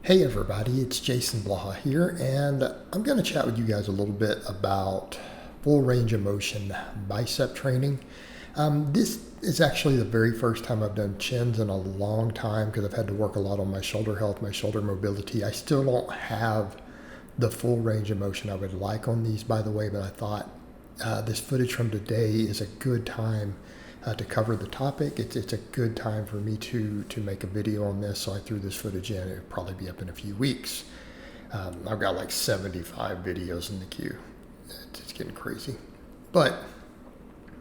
Hey everybody, it's Jason Blaha here, and I'm going to chat with you guys a little bit about full range of motion bicep training. This is actually the very first time I've done chins in a long time because I've had to work a lot on my shoulder health, my shoulder mobility. I still don't have the full range of motion I would like on these, by the way, but I thought this footage from today is a good time to cover the topic. It's a good time for me to make a video on this, so I threw this footage in. It'll probably be up in a few weeks. I've got like 75 videos in the queue. It's getting crazy. But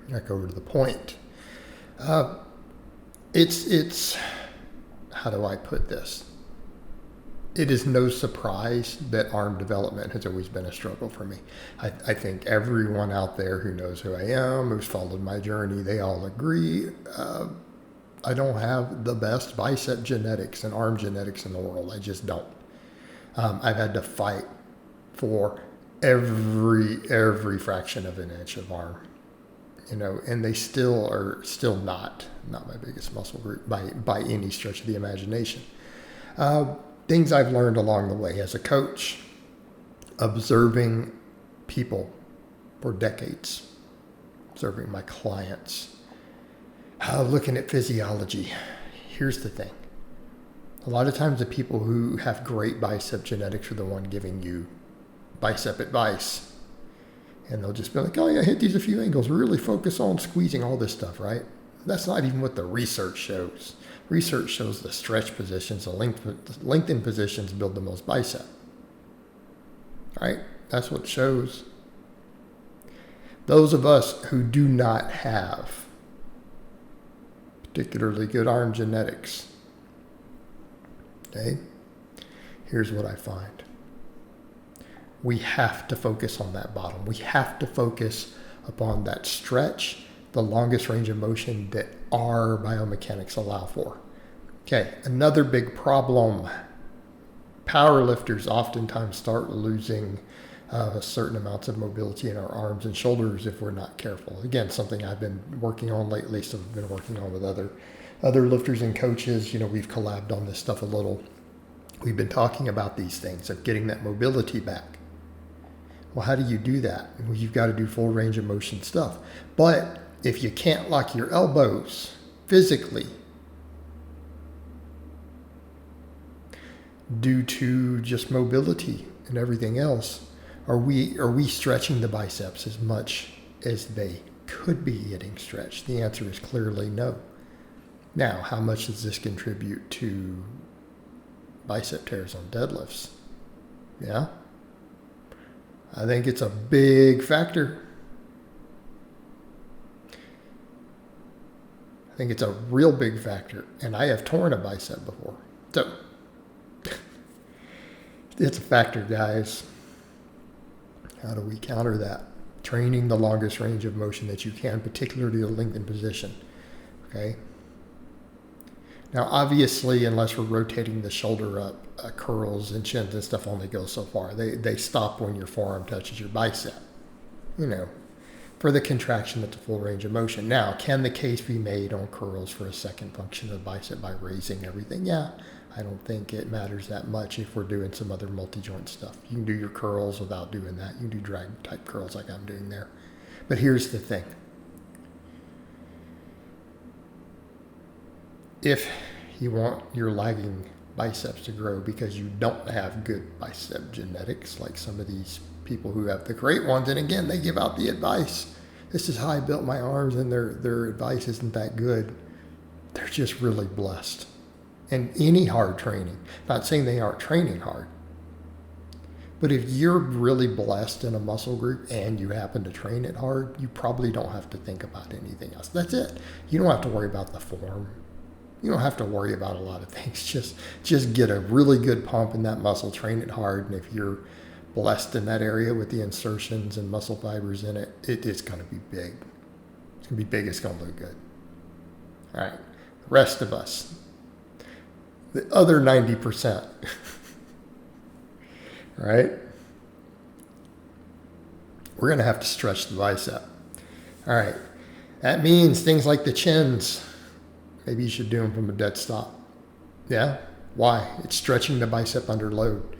back over to the point. It's how do I put this? It is no surprise that arm development has always been a struggle for me. I think everyone out there who knows who I am, who's followed my journey, they all agree. I don't have the best bicep genetics and arm genetics in the world. I just don't. I've had to fight for every fraction of an inch of arm, and they still are not my biggest muscle group by any stretch of the imagination. Things I've learned along the way as a coach, observing people for decades, observing my clients, looking at physiology. Here's the thing. A lot of times the people who have great bicep genetics are the one giving you bicep advice. And they'll just be like, oh yeah, hit these a few angles, really focus on squeezing all this stuff, right? That's not even what the research shows. Research shows the stretch positions, the lengthened positions build the most bicep. Right? That's what it shows. Those of us who do not have particularly good arm genetics, okay, here's what I find. We have to focus on that bottom. We have to focus upon that stretch, the longest range of motion that our biomechanics allow for. Okay, another big problem. Powerlifters oftentimes start losing certain amounts of mobility in our arms and shoulders if we're not careful. Again, something I've been working on lately, so I've been working on with other lifters and coaches. We've collabed on this stuff a little. We've been talking about these things of getting that mobility back. Well, how do you do that? Well, you've got to do full range of motion stuff. But if you can't lock your elbows physically due to just mobility and everything else, are we stretching the biceps as much as they could be getting stretched? The answer is clearly no. Now, how much does this contribute to bicep tears on deadlifts? Yeah, I think it's a big factor. I think it's a real big factor, and I have torn a bicep before. So it's a factor, guys. How do we counter that? Training the longest range of motion that you can, particularly the lengthened position. Okay. Now, obviously, unless we're rotating the shoulder up, curls and chins and stuff only go so far. They stop when your forearm touches your bicep. For the contraction, that's a full range of motion. Now, can the case be made on curls for a second function of the bicep by raising everything? Yeah, I don't think it matters that much if we're doing some other multi-joint stuff. You can do your curls without doing that. You can do drag type curls like I'm doing there. But here's the thing. If you want your lagging biceps to grow because you don't have good bicep genetics, like some of these people who have the great ones, and again, they give out the advice. This is how I built my arms, and their advice isn't that good. They're just really blessed. And any hard training, not saying they aren't training hard, but if you're really blessed in a muscle group and you happen to train it hard, you probably don't have to think about anything else. That's it. You don't have to worry about the form. You don't have to worry about a lot of things. Just get a really good pump in that muscle, train it hard, and if you're blessed in that area with the insertions and muscle fibers in it, it's going to be big. It's going to be big. It's going to look good. All right. The rest of us, the other 90%, right? We're going to have to stretch the bicep. All right. That means things like the chins. Maybe you should do them from a dead stop. Yeah? Why? It's stretching the bicep under load.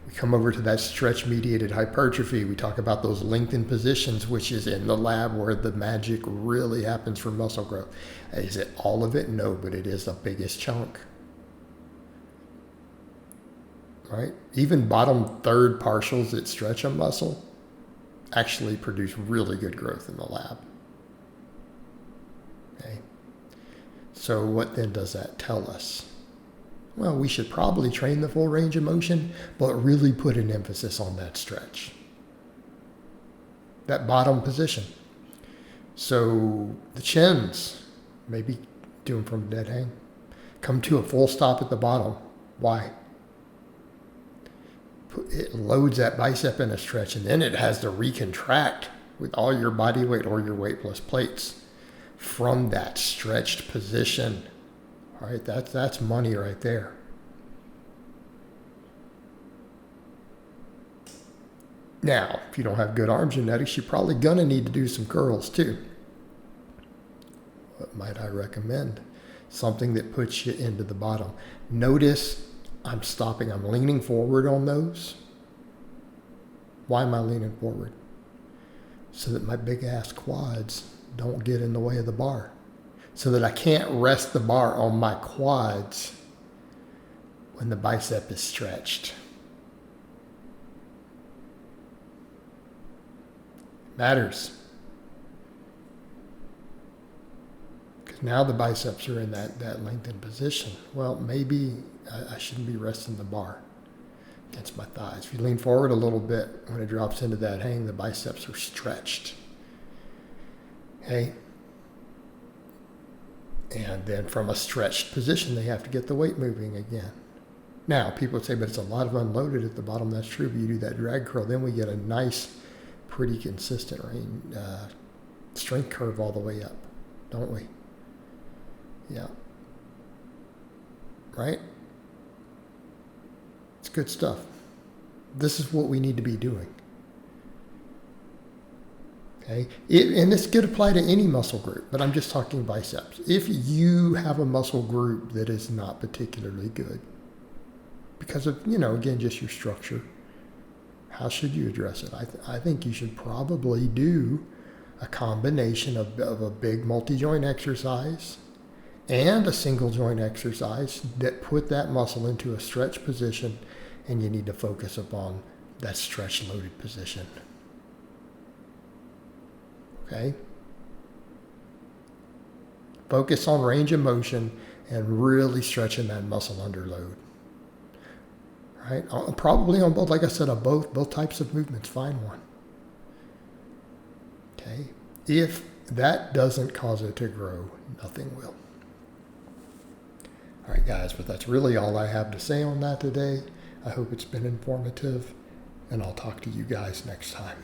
We come over to that stretch-mediated hypertrophy. We talk about those lengthened positions, which is in the lab where the magic really happens for muscle growth. Is it all of it? No, but it is the biggest chunk. Right? Even bottom third partials that stretch a muscle actually produce really good growth in the lab. Okay. So what then does that tell us? Well, we should probably train the full range of motion, but really put an emphasis on that stretch. That bottom position. So the chins, maybe do them from dead hang. Come to a full stop at the bottom. Why? It loads that bicep in a stretch, and then it has to recontract with all your body weight or your weight plus plates from that stretched position. All right, that's money right there. Now, if you don't have good arm genetics, you're probably going to need to do some curls too. What might I recommend? Something that puts you into the bottom. Notice I'm stopping. I'm leaning forward on those. Why am I leaning forward? So that my big ass quads don't get in the way of the bar. So that I can't rest the bar on my quads when the bicep is stretched. Matters. Because now the biceps are in that lengthened position. Well, maybe I shouldn't be resting the bar against my thighs. If you lean forward a little bit, when it drops into that hang, the biceps are stretched. Okay? And then from a stretched position, they have to get the weight moving again. Now, people would say, but it's a lot of unloaded at the bottom. That's true, but you do that drag curl, then we get a nice, pretty consistent strength curve all the way up, don't we? Yeah. Right? It's good stuff. This is what we need to be doing. Okay, and this could apply to any muscle group, but I'm just talking biceps. If you have a muscle group that is not particularly good because of, again, just your structure, how should you address it? I think you should probably do a combination of a big multi-joint exercise and a single joint exercise that put that muscle into a stretch position, and you need to focus upon that stretch loaded position. Okay? Focus on range of motion and really stretching that muscle under load. Right? Probably on both, like I said, on both types of movements, find one. Okay? If that doesn't cause it to grow, nothing will. All right, guys, but that's really all I have to say on that today. I hope it's been informative, and I'll talk to you guys next time.